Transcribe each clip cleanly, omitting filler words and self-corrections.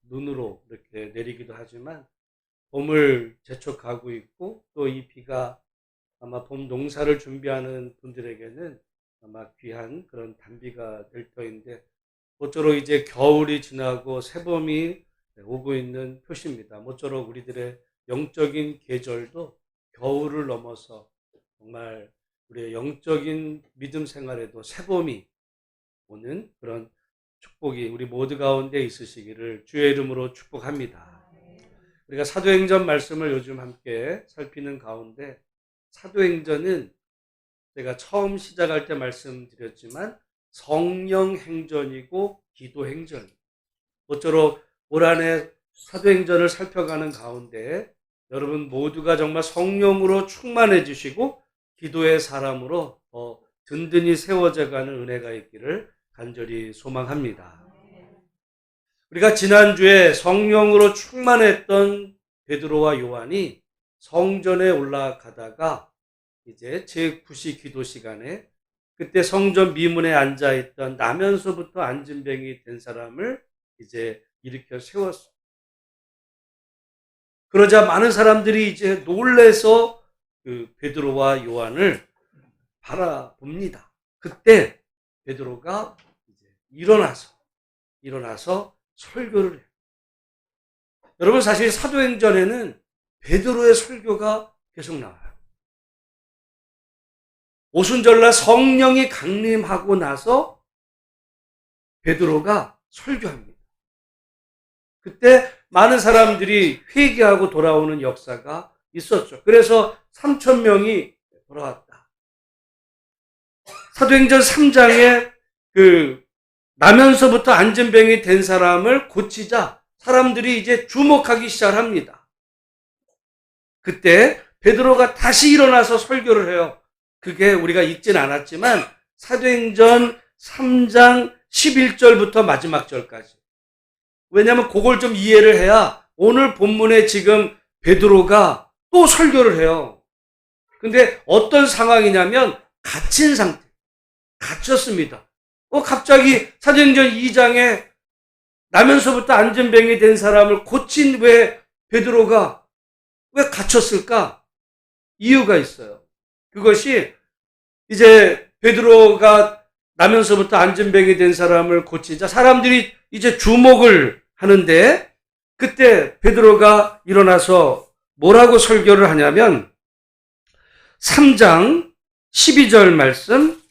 눈으로 이렇게 내리기도 하지만 봄을 재촉하고 있고 또 이 비가 아마 봄 농사를 준비하는 분들에게는 아마 귀한 그런 단비가 될 터인데 모쪼록 이제 겨울이 지나고 새봄이 오고 있는 표시입니다. 모쪼록 우리들의 영적인 계절도 겨울을 넘어서 정말 우리의 영적인 믿음 생활에도 새봄이 오는 그런 축복이 우리 모두 가운데 있으시기를 주의 이름으로 축복합니다. 우리가 사도행전 말씀을 요즘 함께 살피는 가운데 사도행전은 제가 처음 시작할 때 말씀드렸지만 성령 행전이고 기도 행전. 모쪼록 올 한해 사도행전을 살펴가는 가운데 여러분 모두가 정말 성령으로 충만해지시고 기도의 사람으로 더 든든히 세워져가는 은혜가 있기를 간절히 소망합니다. 우리가 지난주에 성령으로 충만했던 베드로와 요한이 성전에 올라가다가 이제 제9시 기도 시간에 그때 성전 미문에 앉아있던 나면서부터 안진뱅이 된 사람을 이제 일으켜 세웠어요. 그러자 많은 사람들이 이제 놀래서 그 베드로와 요한을 바라봅니다. 그때 베드로가 이제 일어나서 설교를 해요. 여러분 사실 사도행전에는 베드로의 설교가 계속 나와요. 오순절날 성령이 강림하고 나서 베드로가 설교합니다. 그때 많은 사람들이 회개하고 돌아오는 역사가 있었죠. 그래서 3,000명이 돌아왔다. 사도행전 3장에 나면서부터 안진뱅이 된 사람을 고치자 사람들이 이제 주목하기 시작합니다. 그때 베드로가 다시 일어나서 설교를 해요. 그게 우리가 읽진 않았지만 사도행전 3장 11절부터 마지막 절까지. 왜냐하면 그걸 좀 이해를 해야 오늘 본문에 지금 베드로가 또 설교를 해요. 근데 어떤 상황이냐면 갇힌 상태. 갇혔습니다. 갑자기 사도행전 2장에 나면서부터 안진뱅이 된 사람을 고친 왜 베드로가 왜 갇혔을까? 이유가 있어요. 그것이 이제 베드로가 나면서부터 안진뱅이 된 사람을 고치자 사람들이 이제 주목을 하는데 그때 베드로가 일어나서 뭐라고 설교를 하냐면 3장 12절 말씀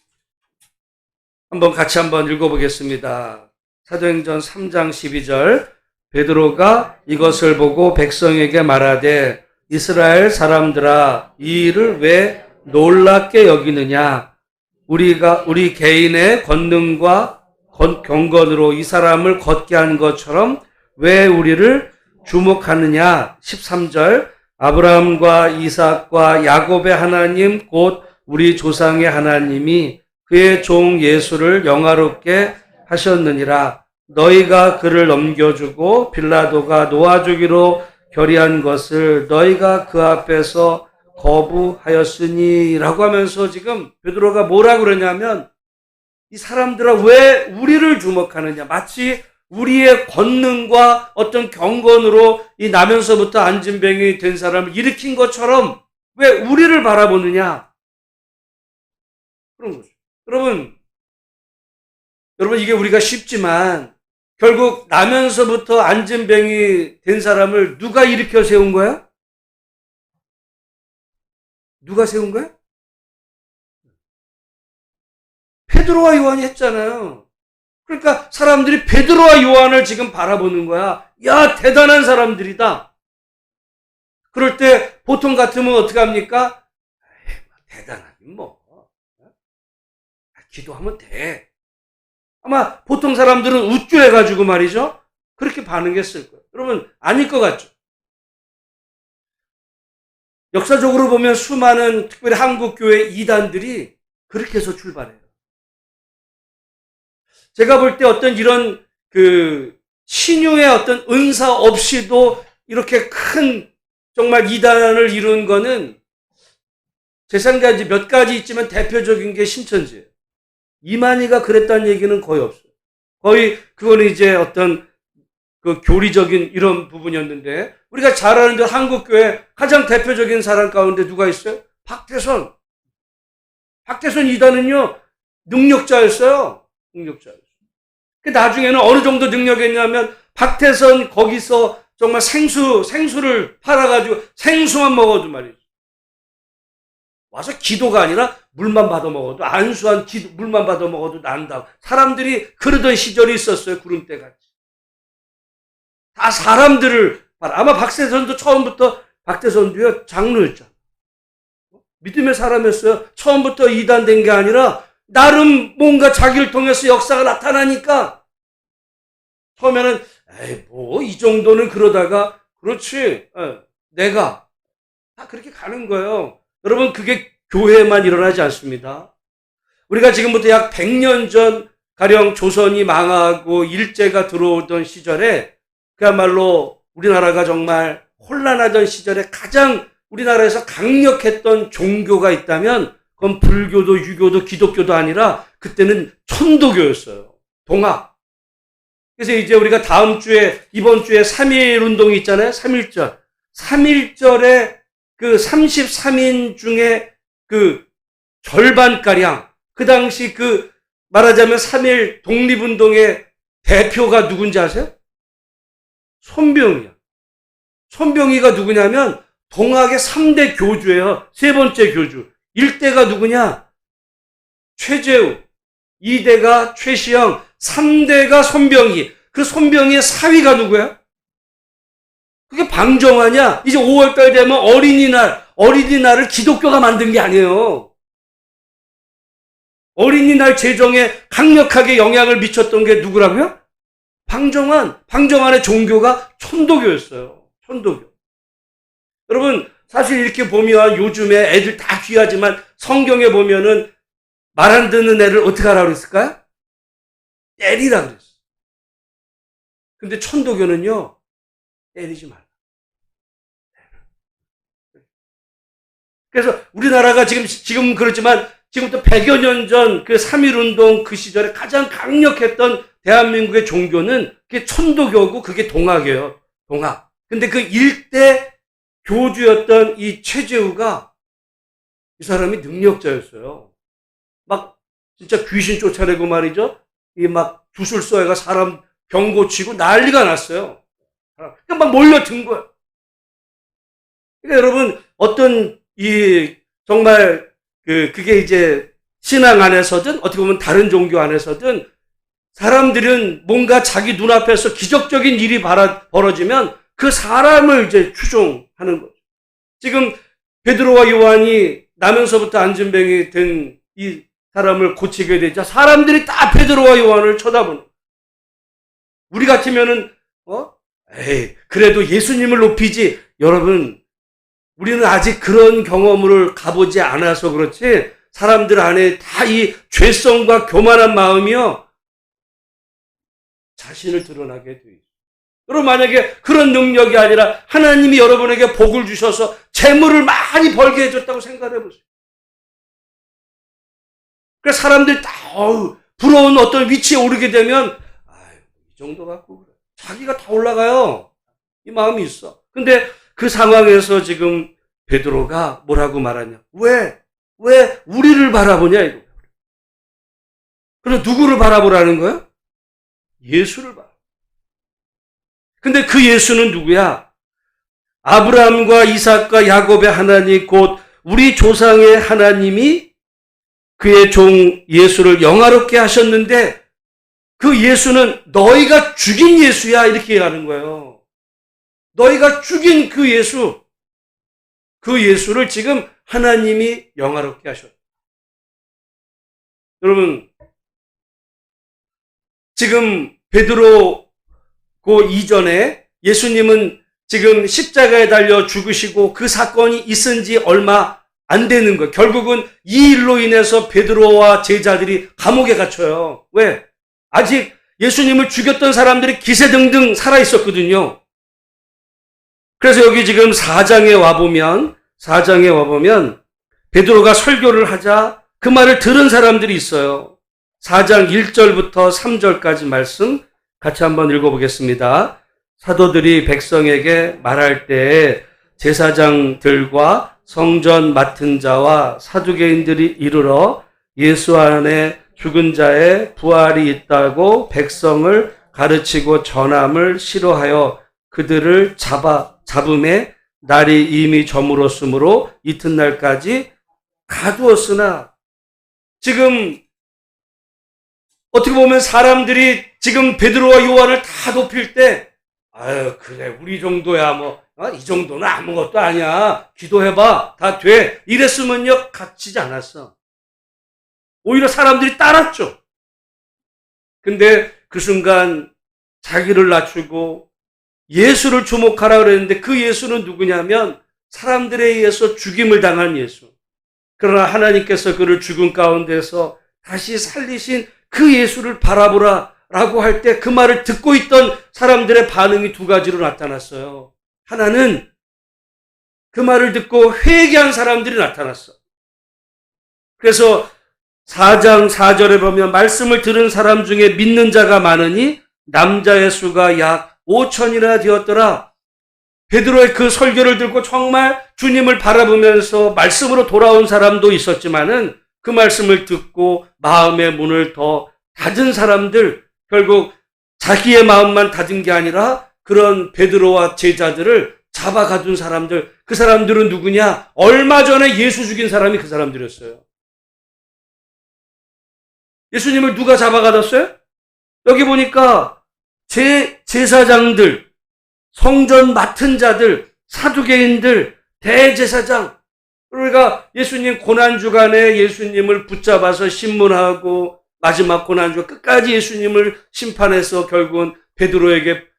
같이 한번 읽어보겠습니다. 사도행전 3장 12절 베드로가 이것을 보고 백성에게 말하되 이스라엘 사람들아 이 일을 왜 놀랍게 여기느냐 우리 개인의 권능과 경건으로 이 사람을 걷게 한 것처럼 왜 우리를 주목하느냐 13절 아브라함과 이삭과 야곱의 하나님 곧 우리 조상의 하나님이 그의 종 예수를 영화롭게 하셨느니라. 너희가 그를 넘겨주고 빌라도가 놓아주기로 결의한 것을 너희가 그 앞에서 거부하였으니 라고 하면서 지금 베드로가 뭐라고 그러냐면 이 사람들아 왜 우리를 주목하느냐 마치 우리의 권능과 어떤 경건으로 이 나면서부터 안진뱅이 된 사람을 일으킨 것처럼 왜 우리를 바라보느냐 그런 거죠. 여러분 이게 우리가 쉽지만 결국 나면서부터 안진뱅이 된 사람을 누가 일으켜 세운 거야? 누가 세운 거야? 베드로와 요한이 했잖아요. 그러니까 사람들이 베드로와 요한을 지금 바라보는 거야. 야, 대단한 사람들이다. 그럴 때 보통 같으면 어떻게 합니까? 대단하긴 뭐. 기도하면 돼. 아마 보통 사람들은 우쭐해가지고 말이죠. 그렇게 반응했을 거예요. 여러분 아닐 것 같죠? 역사적으로 보면 수많은 특별히 한국교회 이단들이 그렇게 해서 출발해요. 제가 볼 때 어떤 이런 신유의 어떤 은사 없이도 이렇게 큰 정말 이단을 이룬 거는 제 생각에 몇 가지 있지만 대표적인 게 신천지예요. 이만희가 그랬다는 얘기는 거의 없어요. 거의 그거는 이제 어떤 그 교리적인 이런 부분이었는데, 우리가 잘 아는 대로 한국교회 가장 대표적인 사람 가운데 누가 있어요? 박태선. 박태선 이단은요, 능력자였어요. 능력자였어요. 나중에는 어느 정도 능력했냐면, 박태선 거기서 정말 생수를 팔아가지고 생수만 먹어도 말이죠. 와서 기도가 아니라 물만 받아 먹어도, 안수한 물만 받아 먹어도 난다. 사람들이 그러던 시절이 있었어요. 구름대 같이. 다 사람들을 아마 박태선도 처음부터, 박태선도요, 장로였잖아. 믿음의 사람이었어요. 처음부터 이단된 게 아니라 나름 뭔가 자기를 통해서 역사가 나타나니까 처음에는 에이 뭐 이 정도는 그러다가 그렇지 내가 다 그렇게 가는 거예요. 여러분 그게 교회에만 일어나지 않습니다. 우리가 지금부터 약 100년 전 가령 조선이 망하고 일제가 들어오던 시절에 그야말로 우리나라가 정말 혼란하던 시절에 가장 우리나라에서 강력했던 종교가 있다면 그건 불교도 유교도 기독교도 아니라 그때는 천도교였어요. 동학. 그래서 이제 우리가 이번 주에 3.1 운동이 있잖아요. 3.1절. 3.1절에 그 33인 중에 그 절반가량, 그 당시 그 말하자면 3.1 독립운동의 대표가 누군지 아세요? 손병희야. 손병희가 누구냐면 동학의 3대 교주예요. 세 번째 교주. 1대가 누구냐? 최재우. 2대가 최시영. 3대가 손병희. 그 손병희의 사위가 누구야? 그게 방정환이야. 이제 5월달 되면 어린이날을 기독교가 만든 게 아니에요. 어린이날 제정에 강력하게 영향을 미쳤던 게 누구라고요? 방정환의 종교가 천도교였어요. 천도교. 여러분, 사실 이렇게 보면 요즘에 애들 다 귀하지만 성경에 보면은 말 안 듣는 애를 어떻게 하라고 그랬을까요? 때리라 그랬어요. 근데 천도교는요, 때리지 말라. 그래서 우리나라가 지금 그렇지만 지금부터 100여 년 전 그 3.1운동 그 시절에 가장 강력했던 대한민국의 종교는 그게 천도교고 그게 동학이에요. 동학. 근데 그 일대 교주였던 이 최재우가 이 사람이 능력자였어요. 막 진짜 귀신 쫓아내고 말이죠. 이 막 주술서에가 사람 병 고치고 난리가 났어요. 그러니까 막 몰려든 거예요. 그러니까 여러분 어떤 정말 그게 이제 신앙 안에서든 어떻게 보면 다른 종교 안에서든 사람들은 뭔가 자기 눈앞에서 기적적인 일이 벌어지면 그 사람을 이제 추종하는 거죠. 지금 베드로와 요한이 나면서부터 안진뱅이 된 이 사람을 고치게 되자 사람들이 다 베드로와 요한을 쳐다보는. 우리 같으면은 그래도 예수님을 높이지. 여러분, 우리는 아직 그런 경험을 가보지 않아서 그렇지 사람들 안에 다 이 죄성과 교만한 마음이요 자신을 드러나게 돼 있어요. 여러분 만약에 그런 능력이 아니라 하나님이 여러분에게 복을 주셔서 재물을 많이 벌게 해줬다고 생각해 보세요. 그래서 사람들이 다 부러운 어떤 위치에 오르게 되면 이 정도 갖고 그래. 자기가 다 올라가요. 이 마음이 있어. 근데 그 상황에서 지금 베드로가 뭐라고 말하냐? 왜 우리를 바라보냐 이거. 그럼 누구를 바라보라는 거예요? 예수를 바라. 근데 그 예수는 누구야? 아브라함과 이삭과 야곱의 하나님 곧 우리 조상의 하나님이 그의 종 예수를 영화롭게 하셨는데 그 예수는 너희가 죽인 예수야 이렇게 얘기하는 거예요. 너희가 죽인 그 예수를 지금 하나님이 영화롭게 하셨다. 여러분 지금 베드로 그 이전에 예수님은 지금 십자가에 달려 죽으시고 그 사건이 있은 지 얼마 안 되는 거예요. 결국은 이 일로 인해서 베드로와 제자들이 감옥에 갇혀요. 왜? 아직 예수님을 죽였던 사람들이 기세등등 살아있었거든요. 그래서 여기 지금 4장에 와보면 베드로가 설교를 하자 그 말을 들은 사람들이 있어요. 4장 1절부터 3절까지 말씀 같이 한번 읽어보겠습니다. 사도들이 백성에게 말할 때에 제사장들과 성전 맡은 자와 사두개인들이 이르러 예수 안에 죽은 자의 부활이 있다고 백성을 가르치고 전함을 싫어하여 그들을 잡음에 날이 이미 저물었으므로 이튿날까지 가두었으나, 지금 어떻게 보면 사람들이 지금 베드로와 요한을 다 높일 때, 아유 그래 우리 정도야 뭐 이 정도는 아무것도 아니야, 기도해봐 다 돼, 이랬으면요 갇히지 않았어. 오히려 사람들이 따랐죠. 근데 그 순간 자기를 낮추고 예수를 주목하라 그랬는데, 그 예수는 누구냐면 사람들에 의해서 죽임을 당한 예수. 그러나 하나님께서 그를 죽음 가운데서 다시 살리신 그 예수를 바라보라 라고 할 때 그 말을 듣고 있던 사람들의 반응이 두 가지로 나타났어요. 하나는 그 말을 듣고 회개한 사람들이 나타났어. 그래서 4장 4절에 보면 말씀을 들은 사람 중에 믿는 자가 많으니 남자의 수가 약 5천이나 되었더라. 베드로의 그 설교를 듣고 정말 주님을 바라보면서 말씀으로 돌아온 사람도 있었지만은, 그 말씀을 듣고 마음의 문을 더 닫은 사람들, 결국 자기의 마음만 닫은 게 아니라 그런 베드로와 제자들을 잡아가둔 사람들, 그 사람들은 누구냐? 얼마 전에 예수 죽인 사람이 그 사람들이었어요. 예수님을 누가 잡아가뒀어요? 여기 보니까 제사장들, 성전 맡은 자들, 사두개인들, 대제사장, 그러니까 예수님 고난주간에 예수님을 붙잡아서 신문하고 마지막 고난주 끝까지 예수님을 심판해서 결국은 베드로에게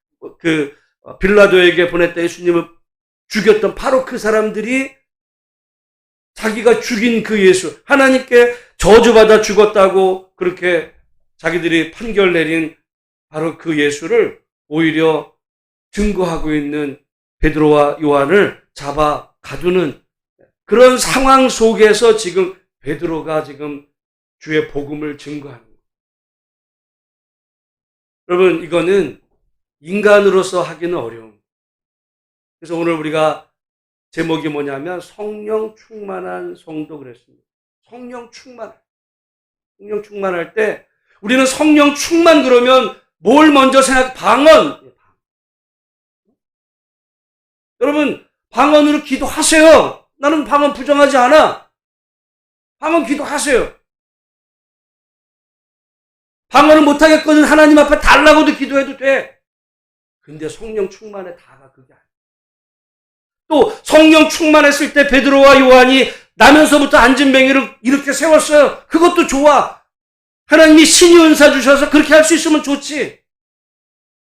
빌라도에게 보냈다 예수님을 죽였던 바로 그 사람들이 자기가 죽인 그 예수, 하나님께 저주받아 죽었다고 그렇게 자기들이 판결 내린 바로 그 예수를 오히려 증거하고 있는 베드로와 요한을 잡아 가두는 그런 상황 속에서 지금 베드로가 지금 주의 복음을 증거하는 거예요. 여러분, 이거는 인간으로서 하기는 어려운. 그래서 오늘 우리가 제목이 뭐냐면 성령 충만한 성도 그랬습니다. 성령 충만할 때 우리는 성령 충만 그러면 뭘 먼저 방언. 여러분, 방언으로 기도하세요. 나는 방언 부정하지 않아. 방언 기도하세요. 방언을 못하겠거든 하나님 앞에 달라고도 기도해도 돼. 근데 성령 충만에 다가 그게 아니야. 또 성령 충만했을 때 베드로와 요한이 나면서부터 안진뱅이를 이렇게 세웠어요. 그것도 좋아. 하나님이 신의 은사 주셔서 그렇게 할 수 있으면 좋지.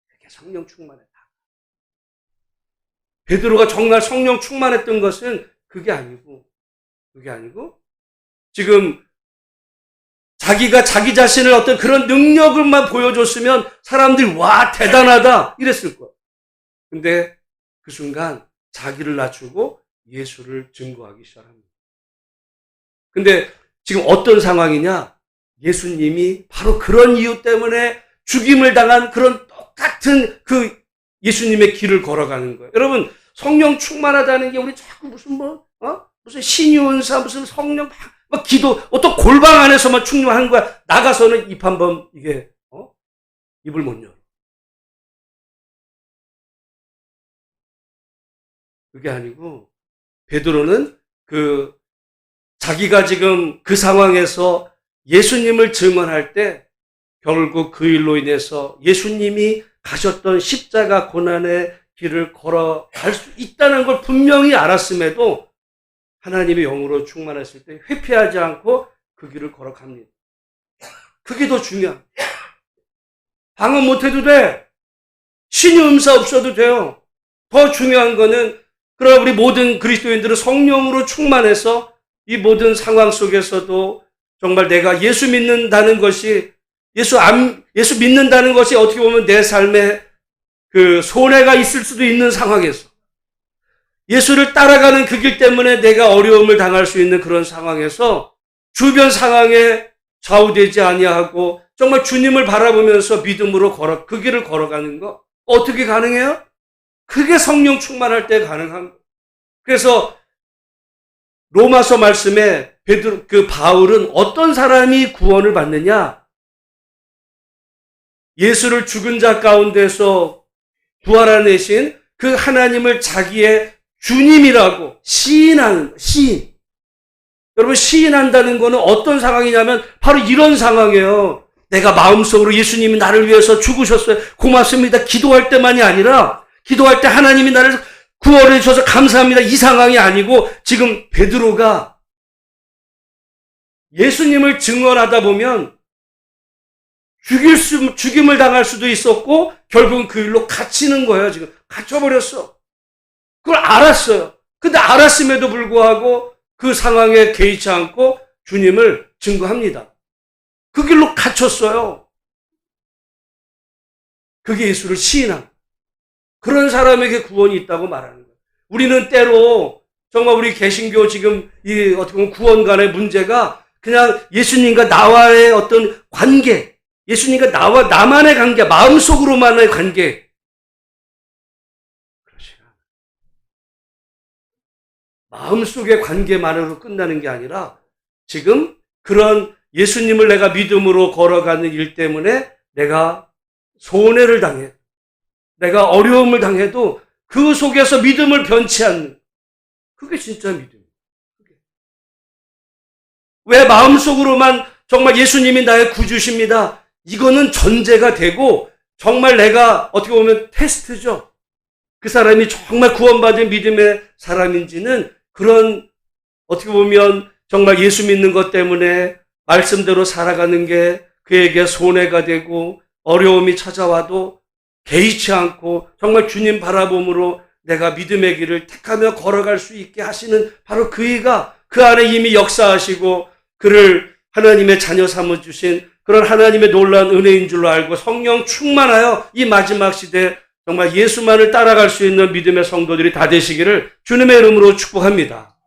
그게 성령 충만에 다. 베드로가 정말 성령 충만했던 것은 그게 아니고 지금 자기가 자기 자신을 어떤 그런 능력을만 보여줬으면 사람들이 와 대단하다 이랬을 거야. 근데 그 순간 자기를 낮추고 예수를 증거하기 시작합니다. 근데 지금 어떤 상황이냐? 예수님이 바로 그런 이유 때문에 죽임을 당한 그런 똑같은 그 예수님의 길을 걸어가는 거예요. 여러분, 성령 충만하다는 게 우리 자꾸 무슨 신유은사, 무슨 성령 막 기도, 어떤 골방 안에서만 충만한 거야. 나가서는 입 한번 입을 못 열어. 그게 아니고 베드로는 자기가 지금 그 상황에서 예수님을 증언할 때 결국 그 일로 인해서 예수님이 가셨던 십자가 고난의 길을 걸어갈 수 있다는 걸 분명히 알았음에도 하나님의 영으로 충만했을 때 회피하지 않고 그 길을 걸어갑니다. 그게 더 중요합니다. 방언 못해도 돼. 신의 음사 없어도 돼요. 더 중요한 거는 그러나 우리 모든 그리스도인들은 성령으로 충만해서 이 모든 상황 속에서도 정말 내가 예수 믿는다는 것이 예수 믿는다는 것이 어떻게 보면 내 삶에 그 손해가 있을 수도 있는 상황에서 예수를 따라가는 그 길 때문에 내가 어려움을 당할 수 있는 그런 상황에서 주변 상황에 좌우되지 아니하고 정말 주님을 바라보면서 믿음으로 그 길을 걸어가는 거, 어떻게 가능해요? 그게 성령 충만할 때 가능한 거예요. 그래서 로마서 말씀에 바울은 어떤 사람이 구원을 받느냐? 예수를 죽은 자 가운데서 부활하내신 그 하나님을 자기의 주님이라고 시인하는, 시인. 여러분, 시인한다는 거는 어떤 상황이냐면 바로 이런 상황이에요. 내가 마음속으로 예수님이 나를 위해서 죽으셨어요. 고맙습니다. 기도할 때만이 아니라 기도할 때 하나님이 나를 구원해 주셔서 감사합니다. 이 상황이 아니고 지금 베드로가 예수님을 증언하다 보면 죽임을 당할 수도 있었고 결국은 그 일로 갇히는 거예요. 지금 갇혀버렸어. 그걸 알았어요. 근데 알았음에도 불구하고 그 상황에 개의치 않고 주님을 증거합니다. 그 길로 갇혔어요. 그게 예수를 시인한 그런 사람에게 구원이 있다고 말하는 거예요. 우리는 때로 정말 우리 개신교 지금 이 어떻게 보면 구원 간의 문제가 그냥 예수님과 나와의 어떤 관계, 예수님과 나와 나만의 관계, 마음속으로만의 관계. 그렇지 않아요. 마음속의 관계만으로 끝나는 게 아니라 지금 그런 예수님을 내가 믿음으로 걸어가는 일 때문에 내가 손해를 당해, 내가 어려움을 당해도 그 속에서 믿음을 변치 않는, 그게 진짜 믿음이에요. 왜 마음속으로만 정말 예수님이 나의 구주십니다. 이거는 전제가 되고 정말 내가 어떻게 보면 테스트죠. 그 사람이 정말 구원받은 믿음의 사람인지는 그런 어떻게 보면 정말 예수 믿는 것 때문에 말씀대로 살아가는 게 그에게 손해가 되고 어려움이 찾아와도 개의치 않고 정말 주님 바라봄으로 내가 믿음의 길을 택하며 걸어갈 수 있게 하시는 바로 그이가 그 안에 이미 역사하시고 그를 하나님의 자녀 삼아주신 그런 하나님의 놀라운 은혜인 줄로 알고 성령 충만하여 이 마지막 시대에 정말 예수만을 따라갈 수 있는 믿음의 성도들이 다 되시기를 주님의 이름으로 축복합니다.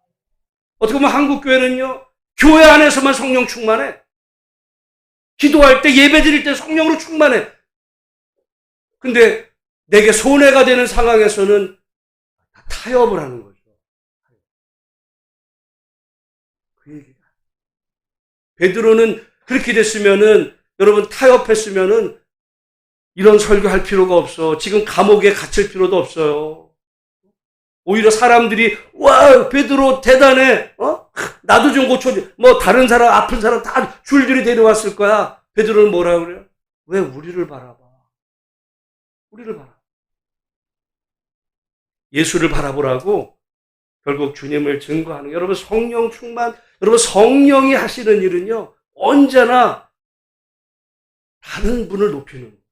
어떻게 보면 한국교회는요, 교회 안에서만 성령 충만해. 기도할 때 예배 드릴 때 성령으로 충만해. 근데 내게 손해가 되는 상황에서는 타협을 하는 거죠. 그 얘기가. 베드로는 그렇게 됐으면은, 여러분 타협했으면은 이런 설교할 필요가 없어. 지금 감옥에 갇힐 필요도 없어요. 오히려 사람들이 와 베드로 대단해. 나도 좀 고쳐줘. 뭐 다른 사람 아픈 사람 다 줄줄이 데려왔을 거야. 베드로는 뭐라 그래요? 왜 우리를 바라봐? 우리를 바라. 예수를 바라보라고 결국 주님을 증거하는. 여러분 성령 충만. 여러분 성령이 하시는 일은요 언제나 다른 분을 높이는 거예요.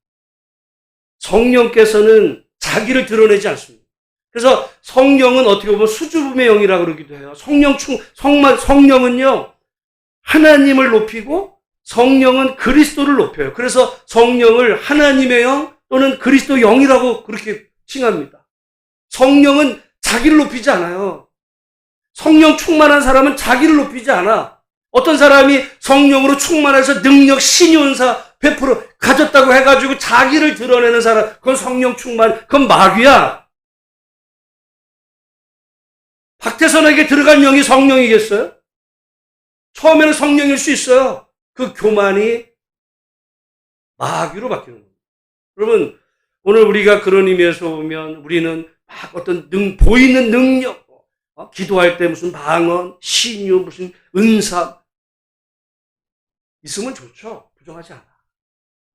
성령께서는 자기를 드러내지 않습니다. 그래서 성령은 어떻게 보면 수줍음의 영이라고 그러기도 해요. 성령은요, 하나님을 높이고 성령은 그리스도를 높여요. 그래서 성령을 하나님의 영 또는 그리스도 영이라고 그렇게 칭합니다. 성령은 자기를 높이지 않아요. 성령 충만한 사람은 자기를 높이지 않아. 어떤 사람이 성령으로 충만해서 능력, 신윤사 100% 가졌다고 해가지고 자기를 드러내는 사람, 그건 성령 충만, 그건 마귀야. 박태선에게 들어간 영이 성령이겠어요? 처음에는 성령일 수 있어요. 그 교만이 마귀로 바뀌는 겁니다. 여러분, 오늘 우리가 그런 의미에서 보면 우리는 막 어떤 보이는 능력, 기도할 때 무슨 방언, 신유, 무슨 은사 있으면 좋죠. 부정하지 않아.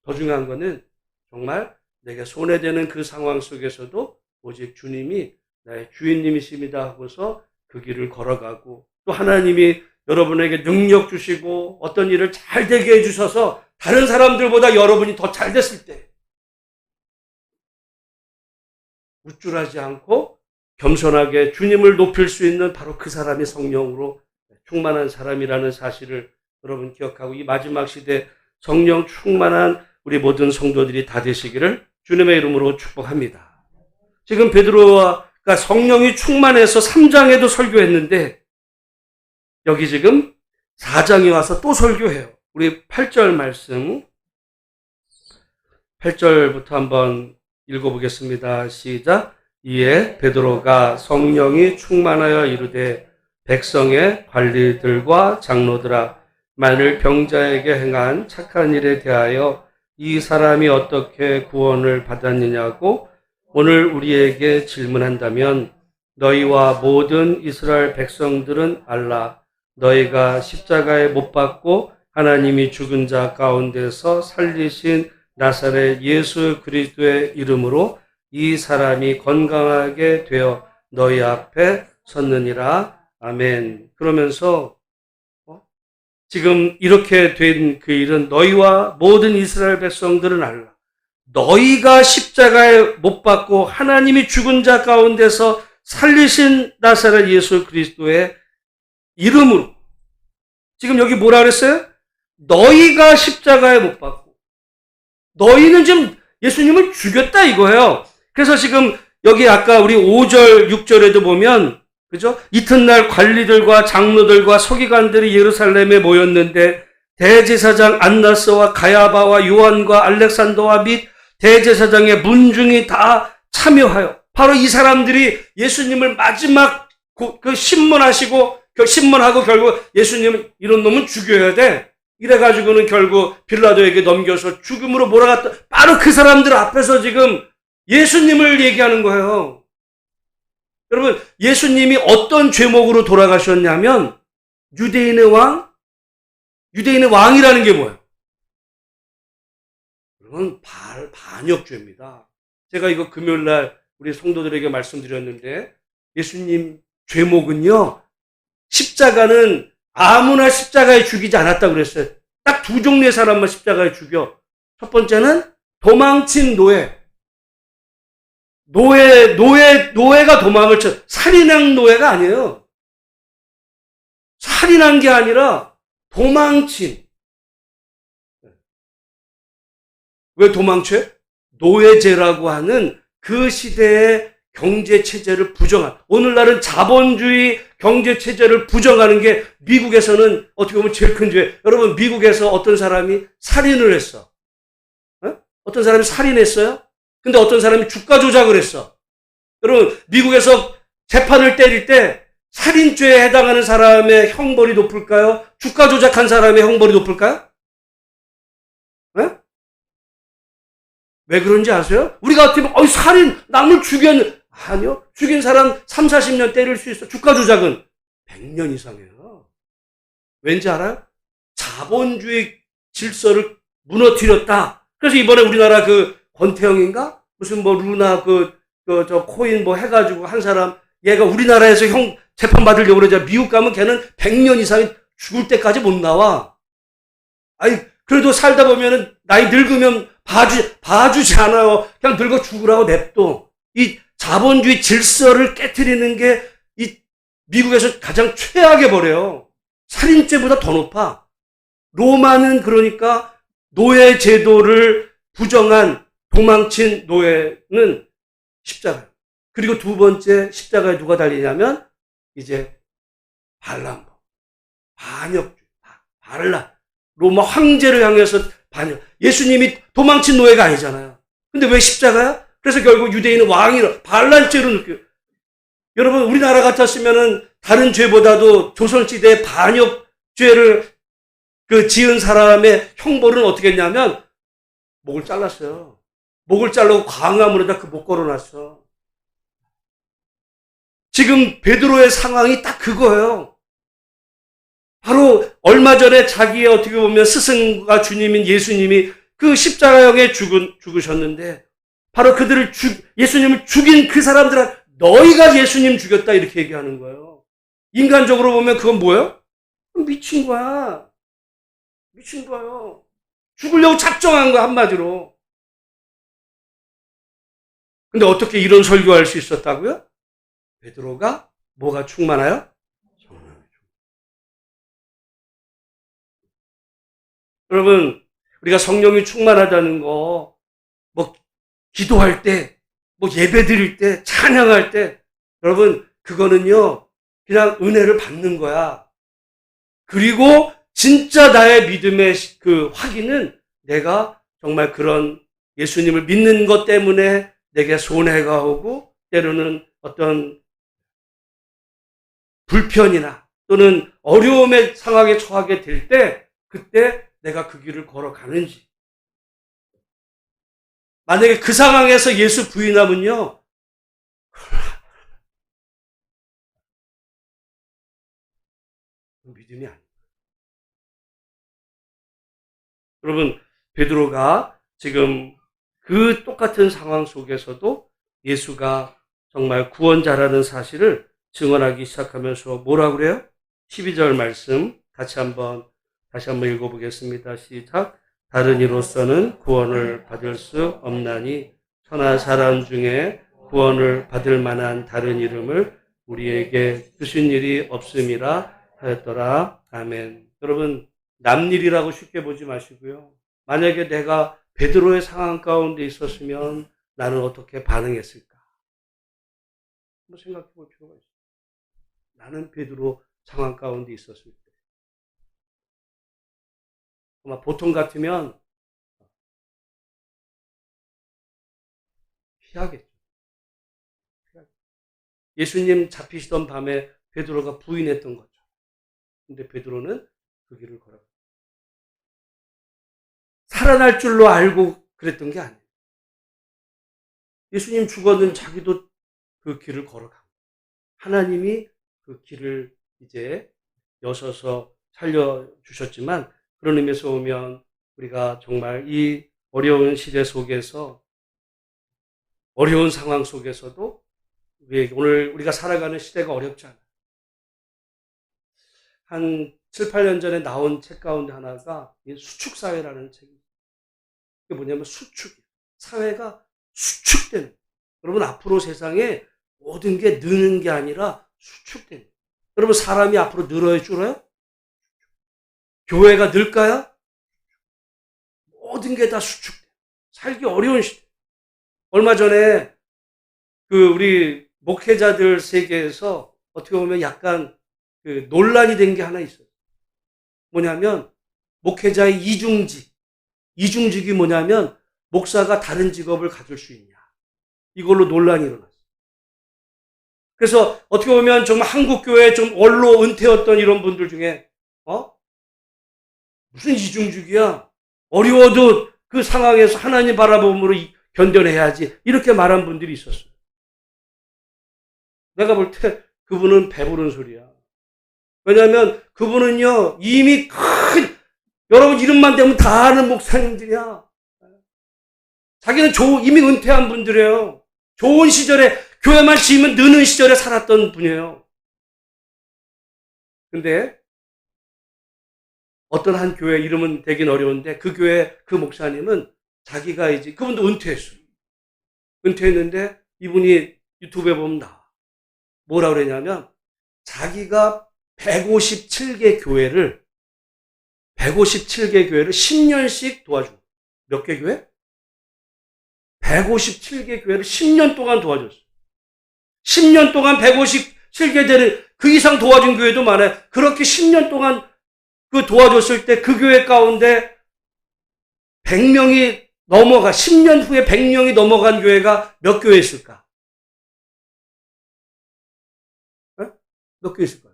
더 중요한 거는 정말 내게 손해되는 그 상황 속에서도 오직 주님이 나의 주인님이십니다 하고서 그 길을 걸어가고 또 하나님이 여러분에게 능력 주시고 어떤 일을 잘 되게 해주셔서 다른 사람들보다 여러분이 더 잘 됐을 때 우쭐하지 않고 겸손하게 주님을 높일 수 있는 바로 그 사람이 성령으로 충만한 사람이라는 사실을 여러분 기억하고 이 마지막 시대 성령 충만한 우리 모든 성도들이 다 되시기를 주님의 이름으로 축복합니다. 지금 베드로가 성령이 충만해서 3장에도 설교했는데 여기 지금 4장에 와서 또 설교해요. 우리 8절 말씀 8절부터 한번 읽어보겠습니다. 시작. 이에 베드로가 성령이 충만하여 이르되 백성의 관리들과 장로들아, 만일 병자에게 행한 착한 일에 대하여 이 사람이 어떻게 구원을 받았느냐고 오늘 우리에게 질문한다면 너희와 모든 이스라엘 백성들은 알라. 너희가 십자가에 못 박고 하나님이 죽은 자 가운데서 살리신 나사렛 예수 그리스도의 이름으로 이 사람이 건강하게 되어 너희 앞에 섰느니라. 아멘. 그러면서 지금 이렇게 된 그 일은 너희와 모든 이스라엘 백성들은 알라. 너희가 십자가에 못 박고 하나님이 죽은 자 가운데서 살리신 나사렛 예수 그리스도의 이름으로. 지금 여기 뭐라 그랬어요? 너희가 십자가에 못 박고. 너희는 지금 예수님을 죽였다 이거예요. 그래서 지금 여기 아까 우리 5절, 6절에도 보면, 그죠? 이튿날 관리들과 장로들과 서기관들이 예루살렘에 모였는데 대제사장 안나스와 가야바와 요한과 알렉산더와 및 대제사장의 문중이 다 참여하여 바로 이 사람들이 예수님을 마지막 그 신문하시고 신문하고 결국 예수님은 이런 놈은 죽여야 돼. 이래가지고는 결국 빌라도에게 넘겨서 죽음으로 몰아갔다. 바로 그 사람들 앞에서 지금 예수님을 얘기하는 거예요. 여러분, 예수님이 어떤 죄목으로 돌아가셨냐면 유대인의 왕이라는 게 뭐예요? 그건 반역죄입니다. 제가 이거 금요일날 우리 성도들에게 말씀드렸는데 예수님 죄목은요, 십자가는 아무나 십자가에 죽이지 않았다고 그랬어요. 딱 두 종류의 사람만 십자가에 죽여. 첫 번째는 도망친 노예가 도망을 쳐. 살인한 노예가 아니에요. 살인한 게 아니라 도망친. 왜 도망쳐요? 노예제라고 하는 그 시대의 경제체제를 부정한, 오늘날은 자본주의 경제체제를 부정하는 게 미국에서는 어떻게 보면 제일 큰 죄. 여러분, 미국에서 어떤 사람이 살인을 했어. 어떤 사람이 살인했어요? 근데 어떤 사람이 주가 조작을 했어. 여러분, 미국에서 재판을 때릴 때 살인죄에 해당하는 사람의 형벌이 높을까요? 주가 조작한 사람의 형벌이 높을까요? 네? 왜 그런지 아세요? 우리 같으면 살인, 남을 죽였는, 아니요. 죽인 사람 3, 40년 때릴 수 있어. 주가 조작은 100년 이상이에요. 왠지 알아요? 자본주의 질서를 무너뜨렸다. 그래서 이번에 우리나라 권태영인가? 무슨 루나 저 코인 해가지고 한 사람, 얘가 우리나라에서 재판 받으려고 그러자. 미국 가면 걔는 100년 이상이 죽을 때까지 못 나와. 그래도 살다 보면은 나이 늙으면 봐주지 않아요. 그냥 늙어 죽으라고 냅둬. 이 자본주의 질서를 깨트리는 게 이 미국에서 가장 최악의 벌이에요. 살인죄보다 더 높아. 로마는 그러니까 노예 제도를 부정한 도망친 노예는 십자가. 그리고 두 번째 십자가에 누가 달리냐면 이제 반란법, 반역죄, 반란. 로마 황제를 향해서 반역. 예수님이 도망친 노예가 아니잖아요. 근데 왜 십자가야? 그래서 결국 유대인은 왕이라 반란죄로 느껴요. 여러분, 우리나라 같았으면은 다른 죄보다도 조선시대의 반역죄를 지은 사람의 형벌은 어떻게 했냐면 목을 잘랐어요. 목을 자르고 광화문에다 그 목 걸어놨어. 지금 베드로의 상황이 딱 그거예요. 바로 얼마 전에 자기의 어떻게 보면 스승과 주님인 예수님이 그 십자가형에 죽으셨는데 바로 예수님을 죽인 그 사람들은 너희가 예수님 죽였다 이렇게 얘기하는 거예요. 인간적으로 보면 그건 뭐예요? 미친 거야. 미친 거예요. 죽으려고 작정한 거야, 한마디로. 근데 어떻게 이런 설교할 수 있었다고요? 베드로가 뭐가 충만하여? 여러분, 우리가 성령이 충만하다는 거, 기도할 때, 예배 드릴 때, 찬양할 때, 여러분, 그거는요, 그냥 은혜를 받는 거야. 그리고 진짜 나의 믿음의 확인은 내가 정말 그런 예수님을 믿는 것 때문에 내게 손해가 오고 때로는 어떤 불편이나 또는 어려움의 상황에 처하게 될 때 그때 내가 그 길을 걸어가는지, 만약에 그 상황에서 예수 부인하면요, 믿음이 아니에요. 여러분, 베드로가 지금 그 똑같은 상황 속에서도 예수가 정말 구원자라는 사실을 증언하기 시작하면서 뭐라고 그래요? 12절 말씀 다시 한번 읽어보겠습니다. 시작. 다른 이로서는 구원을 받을 수 없나니 천하 사람 중에 구원을 받을 만한 다른 이름을 우리에게 주신 일이 없음이라 하였더라. 아멘. 여러분, 남일이라고 쉽게 보지 마시고요. 만약에 내가 베드로의 상황 가운데 있었으면 나는 어떻게 반응했을까? 한번 생각해 볼 필요가 있어요. 나는 베드로 상황 가운데 있었을 때. 아마 보통 같으면 피하겠죠. 예수님 잡히시던 밤에 베드로가 부인했던 거죠. 근데 베드로는 그 길을 걸어갔어요. 살아날 줄로 알고 그랬던 게 아니에요. 예수님 죽었는 자기도 그 길을 걸어가고 하나님이 그 길을 이제 여셔서 살려주셨지만 그런 의미에서 보면 우리가 정말 이 어려운 시대 속에서 어려운 상황 속에서도 오늘 우리가 살아가는 시대가 어렵지 않아요. 한 7, 8년 전에 나온 책 가운데 하나가 수축사회라는 책입니다. 그게 뭐냐면 사회가 수축되는. 여러분, 앞으로 세상에 모든 게 느는 게 아니라 수축되는. 여러분, 사람이 앞으로 늘어요, 줄어요? 교회가 늘까요? 모든 게 다 수축돼. 살기 어려운 시대. 얼마 전에 우리 목회자들 세계에서 어떻게 보면 약간 논란이 된 게 하나 있어요. 뭐냐면 목회자의 이중직이 뭐냐면 목사가 다른 직업을 가질 수 있냐. 이걸로 논란이 일어났어요. 그래서 어떻게 보면 정말 한국 교회 좀 원로 은퇴였던 이런 분들 중에 무슨 이중직이야? 어려워도 그 상황에서 하나님 바라봄으로 견뎌내야지. 이렇게 말한 분들이 있었어요. 내가 볼 때 그분은 배부른 소리야. 왜냐하면 그분은요 이미 여러분 이름만 대면 다 아는 목사님들이야. 자기는 이미 은퇴한 분들이에요. 좋은 시절에 교회만 지으면 느는 시절에 살았던 분이에요. 근데 어떤 한 교회 이름은 되긴 어려운데 그 교회 그 목사님은 자기가 이제 그분도 은퇴했어요. 은퇴했는데 이분이 유튜브에 보면 나와. 뭐라 그러냐면 자기가 157개 교회를 10년씩 도와주고. 몇 개 교회? 157개 교회를 10년 동안 도와줬어요. 10년 동안 157개 되는 그 이상 도와준 교회도 많아요. 그렇게 10년 동안 도와줬을 때 그 교회 가운데 100명이 10년 후에 100명이 넘어간 교회가 몇 교회 있을까? 몇 교회 있을까요?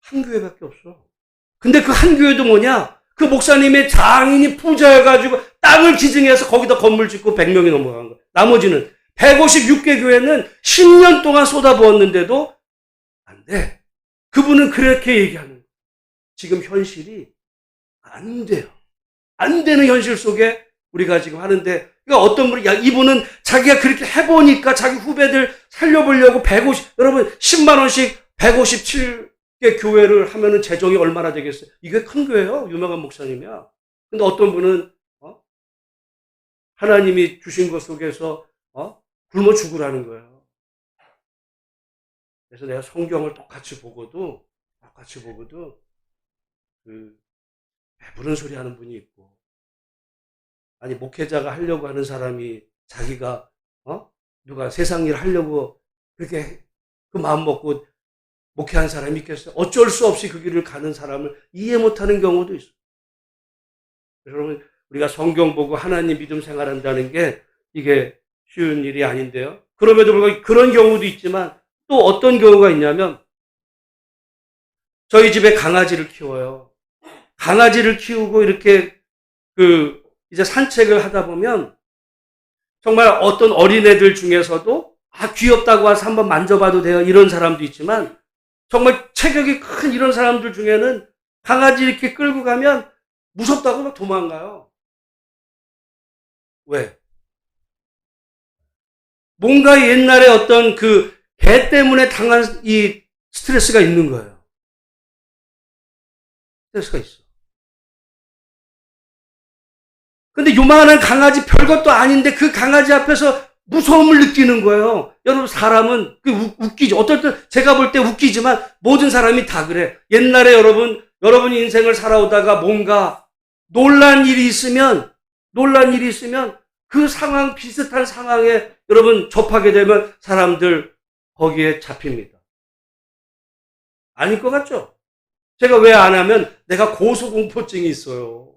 한 교회밖에 없어. 근데 그 한 교회도 뭐냐? 그 목사님의 장인이 부자여가지고 땅을 기증해서 거기다 건물 짓고 100명이 넘어간 거야. 나머지는 156개 교회는 10년 동안 쏟아부었는데도 안 돼. 그분은 그렇게 얘기하는 거예요. 지금 현실이 안 돼요. 안 되는 현실 속에 우리가 지금 하는데, 그러니까 어떤 분이, 이분은 자기가 그렇게 해보니까 자기 후배들 살려보려고 여러분, 10만원씩 157개 교회를 하면은 재정이 얼마나 되겠어요? 이게 큰 교회예요. 유명한 목사님이야. 근데 어떤 분은, 하나님이 주신 것 속에서, 굶어 죽으라는 거예요. 그래서 내가 성경을 똑같이 보고도, 배부른 소리 하는 분이 있고, 아니, 목회자가 하려고 하는 사람이 자기가, 누가 세상 일 하려고 그렇게 그 마음 먹고 목회한 사람이 있겠어요? 어쩔 수 없이 그 길을 가는 사람을 이해 못하는 경우도 있어요. 여러분, 우리가 성경 보고 하나님 믿음 생활한다는 게 이게 쉬운 일이 아닌데요. 그럼에도 불구하고 그런 경우도 있지만 또 어떤 경우가 있냐면 저희 집에 강아지를 키워요. 강아지를 키우고 이렇게 이제 산책을 하다 보면 정말 어떤 어린애들 중에서도 귀엽다고 와서 한번 만져봐도 돼요. 이런 사람도 있지만 정말 체격이 큰 이런 사람들 중에는 강아지 이렇게 끌고 가면 무섭다고 막 도망가요. 왜? 뭔가 옛날에 어떤 개 때문에 당한 이 스트레스가 있는 거예요. 스트레스가 있어. 근데 요만한 강아지 별것도 아닌데 그 강아지 앞에서 무서움을 느끼는 거예요. 여러분, 사람은 웃기죠. 어떨 때 제가 볼 때 웃기지만 모든 사람이 다 그래. 옛날에 여러분 인생을 살아오다가 뭔가 놀란 일이 있으면 그 상황, 비슷한 상황에 여러분 접하게 되면 사람들 거기에 잡힙니다. 아닐 것 같죠? 제가 왜 안 하면 내가 고소공포증이 있어요.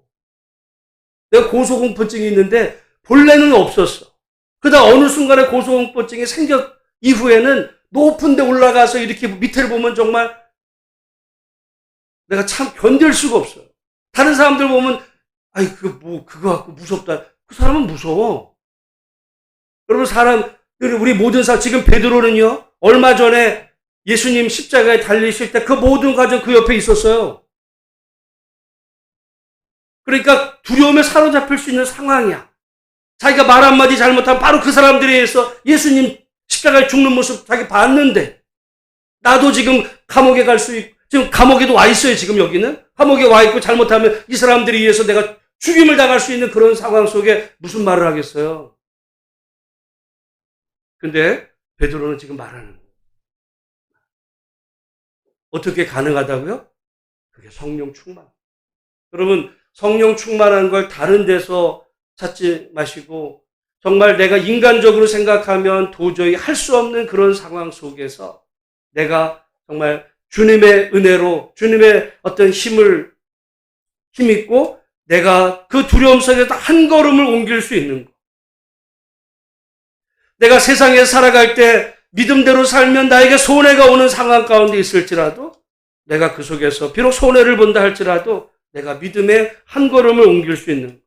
내가 고소공포증이 있는데 본래는 없었어. 그러다 어느 순간에 고소공포증이 생겼 이후에는 높은 데 올라가서 이렇게 밑을 보면 정말 내가 참 견딜 수가 없어요. 다른 사람들 보면 그거 갖고 무섭다. 그 사람은 무서워. 여러분, 우리 모든 사람, 지금 베드로는요, 얼마 전에 예수님 십자가에 달리실 때 그 모든 과정 그 옆에 있었어요. 그러니까 두려움에 사로잡힐 수 있는 상황이야. 자기가 말 한마디 잘못하면 바로 그 사람들에 의해서 예수님 십자가에 죽는 모습 자기 봤는데, 나도 지금 감옥에 갈 수 있고, 지금 감옥에도 와 있어요, 지금 여기는. 감옥에 와 있고 잘못하면 이 사람들에 의해서 내가 죽임을 당할 수 있는 그런 상황 속에 무슨 말을 하겠어요? 근데 베드로는 지금 말하는 거예요. 어떻게 가능하다고요? 그게 성령 충만. 여러분, 성령 충만한 걸 다른 데서 찾지 마시고 정말 내가 인간적으로 생각하면 도저히 할 수 없는 그런 상황 속에서 내가 정말 주님의 은혜로 주님의 어떤 힘있고 내가 그 두려움 속에서 한 걸음을 옮길 수 있는 것. 내가 세상에 살아갈 때 믿음대로 살면 나에게 손해가 오는 상황 가운데 있을지라도 내가 그 속에서 비록 손해를 본다 할지라도 내가 믿음의 한 걸음을 옮길 수 있는 것.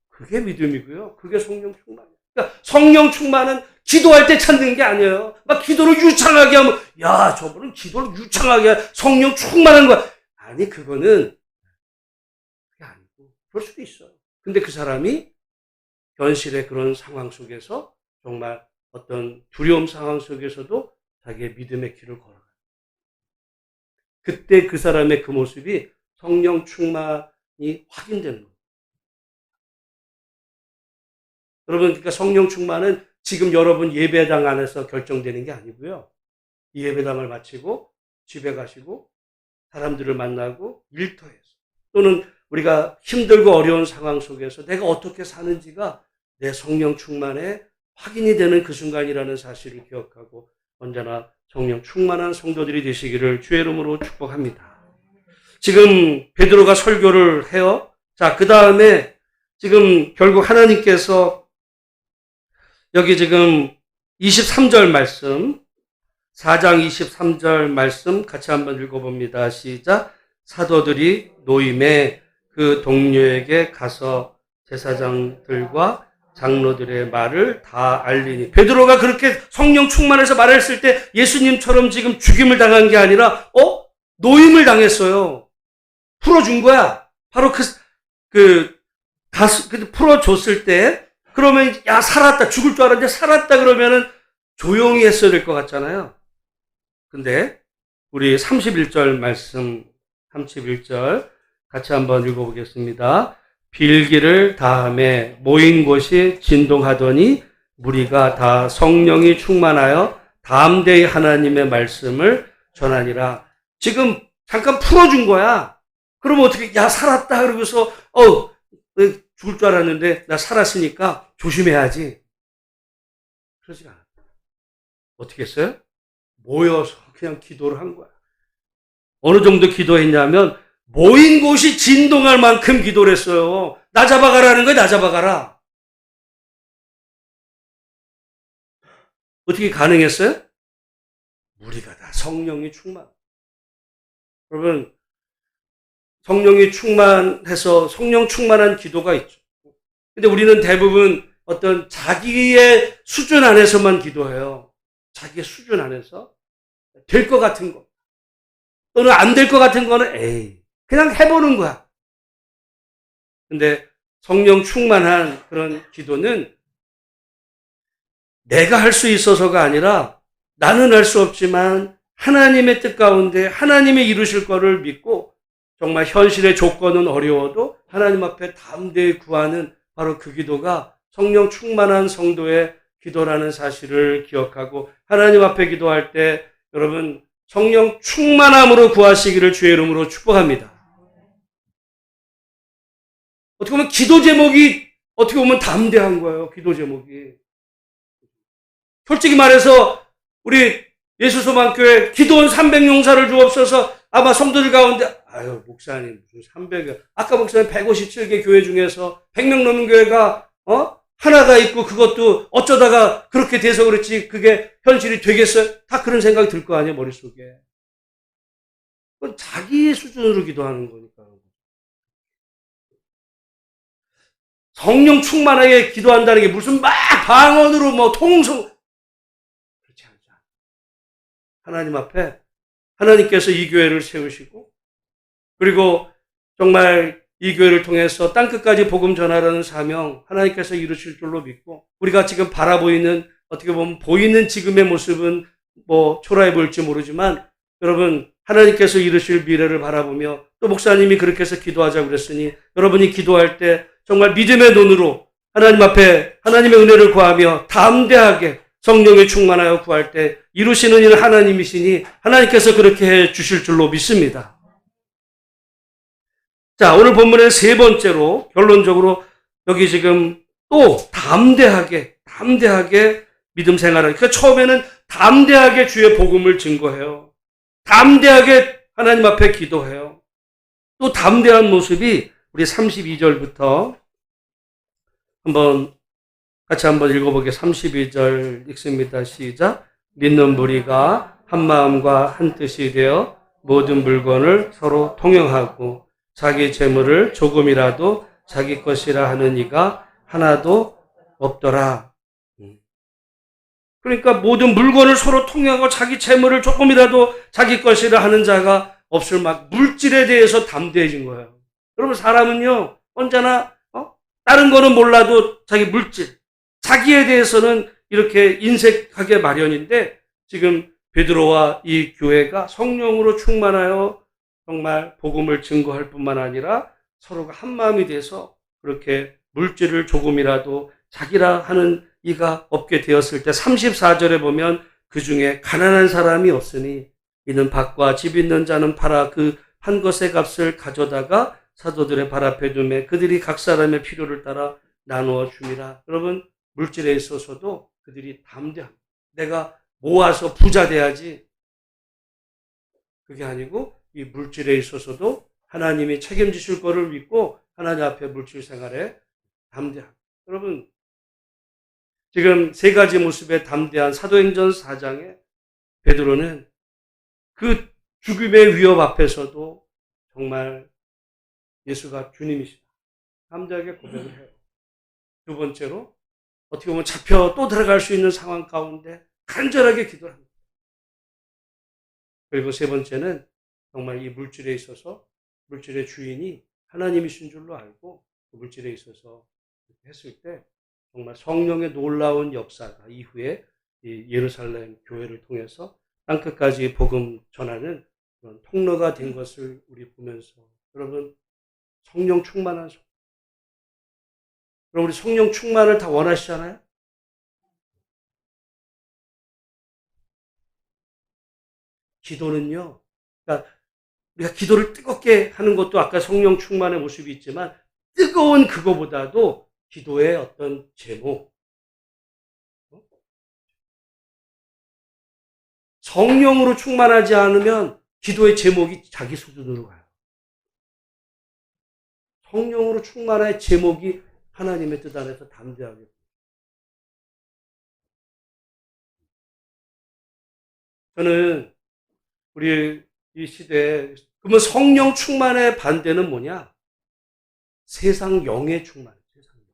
그게 믿음이고요. 그게 성령 충만이에요. 그러니까 성령 충만은 기도할 때 찾는 게 아니에요. 막 기도를 유창하게 하면 저분은 기도를 유창하게 성령 충만한 거야. 아니, 그거는 그게 아니고 그럴 수도 있어요. 근데 그 사람이 현실의 그런 상황 속에서 정말 어떤 두려움 상황 속에서도 자기의 믿음의 길을 걸어가요. 그때 그 사람의 그 모습이 성령 충만이 확인되는 거예요. 여러분, 그러니까 성령 충만은 지금 여러분 예배당 안에서 결정되는 게 아니고요. 이 예배당을 마치고 집에 가시고 사람들을 만나고 일터에서 또는 우리가 힘들고 어려운 상황 속에서 내가 어떻게 사는지가 내 성령 충만에 확인이 되는 그 순간이라는 사실을 기억하고 언제나 성령 충만한 성도들이 되시기를 주의 이름으로 축복합니다. 지금 베드로가 설교를 해요. 자, 그 다음에 지금 결국 하나님께서 여기 지금 23절 말씀, 4장 23절 말씀 같이 한번 읽어봅니다. 시작. 사도들이 노임에 그 동료에게 가서 제사장들과 장로들의 말을 다 알리니. 베드로가 그렇게 성령 충만해서 말했을 때 예수님처럼 지금 죽임을 당한 게 아니라 노임을 당했어요. 풀어준 거야. 바로 풀어줬을 때 그러면 살았다, 죽을 줄 알았는데 살았다 그러면은 조용히 했어야 될 것 같잖아요. 근데 우리 31절 말씀, 31절 같이 한번 읽어보겠습니다. 빌기를 다함에 모인 곳이 진동하더니 무리가 다 성령이 충만하여 담대히 하나님의 말씀을 전하니라. 지금 잠깐 풀어준 거야. 그러면 어떻게 살았다 그러고서 죽을 줄 알았는데 나 살았으니까 조심해야지. 그러지 않았다. 어떻게 했어요? 모여서 그냥 기도를 한 거야. 어느 정도 기도했냐면 모인 곳이 진동할 만큼 기도를 했어요. 나 잡아가라는 거예요. 나 잡아가라. 어떻게 가능했어요? 우리가 다 성령이 충만. 여러분, 성령이 충만해서 성령 충만한 기도가 있죠. 근데 우리는 대부분 어떤 자기의 수준 안에서만 기도해요. 자기의 수준 안에서. 될 것 같은 거. 또는 안 될 것 같은 거는 에이, 그냥 해보는 거야. 근데 성령 충만한 그런 기도는 내가 할 수 있어서가 아니라 나는 할 수 없지만 하나님의 뜻 가운데 하나님이 이루실 거를 믿고 정말 현실의 조건은 어려워도 하나님 앞에 담대히 구하는 바로 그 기도가 성령 충만한 성도의 기도라는 사실을 기억하고 하나님 앞에 기도할 때 여러분 성령 충만함으로 구하시기를 주의 이름으로 축복합니다. 어떻게 보면 기도 제목이 어떻게 보면 담대한 거예요. 기도 제목이. 솔직히 말해서 우리 예수소망교회 기도원 300용사를 주옵소서 아마 성도들 가운데 아유 목사님 무슨 300여 아까 목사님 157개 교회 중에서 100명 넘는 교회가 하나가 있고 그것도 어쩌다가 그렇게 돼서 그렇지 그게 현실이 되겠어요? 다 그런 생각이 들 거 아니에요 머릿속에. 그건 자기 수준으로 기도하는 거니까요. 성령 충만하게 기도한다는 게 무슨 막 방언으로 뭐 통성 그렇지 않죠. 하나님 앞에 하나님께서 이 교회를 세우시고 그리고 정말 이 교회를 통해서 땅끝까지 복음 전하라는 사명 하나님께서 이루실 줄로 믿고 우리가 지금 바라보이는 어떻게 보면 보이는 지금의 모습은 뭐 초라해 보일지 모르지만 여러분 하나님께서 이루실 미래를 바라보며 또 목사님이 그렇게 해서 기도하자고 그랬으니 여러분이 기도할 때 정말 믿음의 눈으로 하나님 앞에 하나님의 은혜를 구하며 담대하게 성령에 충만하여 구할 때 이루시는 일은 하나님이시니 하나님께서 그렇게 해 주실 줄로 믿습니다. 자, 오늘 본문의 세 번째로 결론적으로 여기 지금 또 담대하게 믿음 생활을 그러니까 처음에는 담대하게 주의 복음을 증거해요. 담대하게 하나님 앞에 기도해요. 또 담대한 모습이 우리 32절부터 같이 한번 읽어보게 32절 읽습니다. 시작. 믿는 무리가 한 마음과 한 뜻이 되어 모든 물건을 서로 통용하고 자기 재물을 조금이라도 자기 것이라 하는 이가 하나도 없더라. 그러니까 모든 물건을 서로 통용하고 자기 재물을 조금이라도 자기 것이라 하는 자가 없을 막 물질에 대해서 담대해진 거예요. 여러분 사람은요 언제나 다른 거는 몰라도 자기 물질 자기에 대해서는 이렇게 인색하게 마련인데 지금 베드로와 이 교회가 성령으로 충만하여 정말 복음을 증거할 뿐만 아니라 서로가 한 마음이 돼서 그렇게 물질을 조금이라도 자기라 하는 이가 없게 되었을 때 34절에 보면 그 중에 가난한 사람이 없으니 이는 밭과 집 있는 자는 팔아 그 판 것의 값을 가져다가 사도들의 발 앞에 두매 그들이 각 사람의 필요를 따라 나누어 줍니다. 여러분 물질에 있어서도 그들이 담대합니다. 내가 모아서 부자 돼야지. 그게 아니고 이 물질에 있어서도 하나님이 책임지실 거를 믿고 하나님 앞에 물질 생활에 담대합니다. 여러분 지금 세 가지 모습의 담대한 사도행전 4장에 베드로는 그 죽음의 위협 앞에서도 정말 예수가 주님이시다. 담대하게 고백을 해요. 두 번째로 어떻게 보면 잡혀 또 들어갈 수 있는 상황 가운데 간절하게 기도를 합니다. 그리고 세 번째는 정말 이 물질에 있어서 물질의 주인이 하나님이신 줄로 알고 그 물질에 있어서 했을 때 정말 성령의 놀라운 역사가 이후에 이 예루살렘 교회를 통해서 땅끝까지 복음 전하는 그런 통로가 된 것을 우리 보면서 여러분 성령 충만한 그럼 우리 성령 충만을 다 원하시잖아요? 기도는요. 그러니까 우리가 기도를 뜨겁게 하는 것도 아까 성령 충만의 모습이 있지만 뜨거운 그거보다도 기도의 어떤 제목 성령으로 충만하지 않으면 기도의 제목이 자기 수준으로 가요. 성령으로 충만의 제목이 하나님의 뜻 안에서 담대하게. 저는 우리 이 시대에 그러면 성령 충만의 반대는 뭐냐? 세상 영의 충만. 세상 영.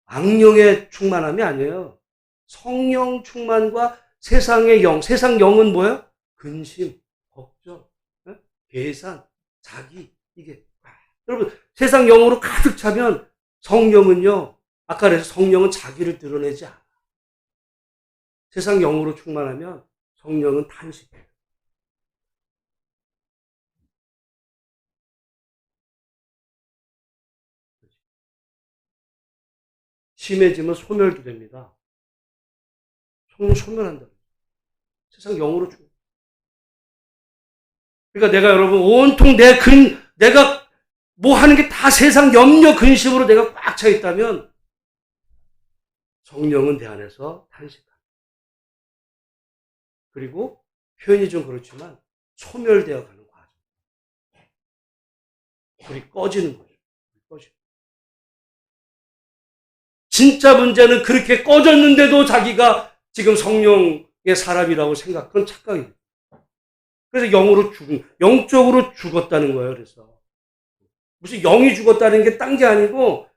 악령의 충만함이 아니에요. 성령 충만과 세상의 영. 세상 영은 뭐예요? 근심, 걱정, 계산, 자기. 이게. 여러분, 세상 영으로 가득 차면 성령은요, 아까 그래서 성령은 자기를 드러내지 않아. 세상 영으로 충만하면 성령은 탄식해요. 심해지면 소멸도 됩니다. 성령 소멸한다. 세상 영으로 충만. 그러니까 내가 여러분 온통 내가 뭐 하는 게 다 세상 염려 근심으로 내가 꽉 차 있다면 성령은 내 안에서 탄식합니다. 그리고 표현이 좀 그렇지만 소멸되어 가는 과정. 불이 꺼지는 거죠. 꺼지는. 진짜 문제는 그렇게 꺼졌는데도 자기가 지금 성령의 사람이라고 생각. 그건 착각입니다. 그래서 영적으로 죽었다는 거예요. 그래서 무슨 영이 죽었다는 게 딴 게 아니고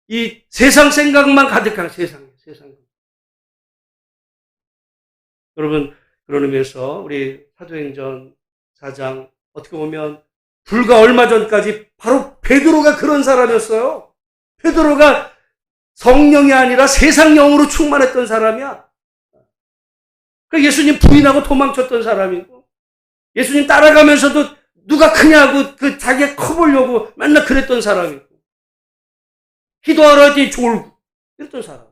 이 세상 생각만 가득한 세상. 여러분, 그런 의미에서 우리 사도행전 4장 어떻게 보면 불과 얼마 전까지 바로 베드로가 그런 사람이었어요. 베드로가 성령이 아니라 세상 영으로 충만했던 사람이야. 예수님 부인하고 도망쳤던 사람이고 예수님 따라가면서도 누가 크냐고 자기가 커보려고 맨날 그랬던 사람이고 기도하러 했더니 졸고 이랬던 사람.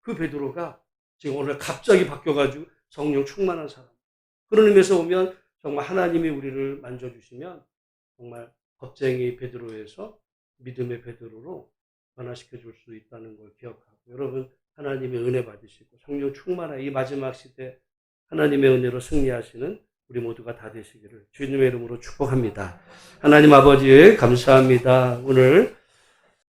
그 베드로가 지금 오늘 갑자기 바뀌어가지고 성령 충만한 사람. 그런 의미에서 보면 정말 하나님이 우리를 만져주시면 정말 겁쟁이 베드로에서 믿음의 베드로로 변화시켜 줄 수 있다는 걸 기억하고 여러분 하나님의 은혜 받으시고 성령 충만한 이 마지막 시대 하나님의 은혜로 승리하시는 우리 모두가 다 되시기를 주님의 이름으로 축복합니다. 하나님 아버지 감사합니다. 오늘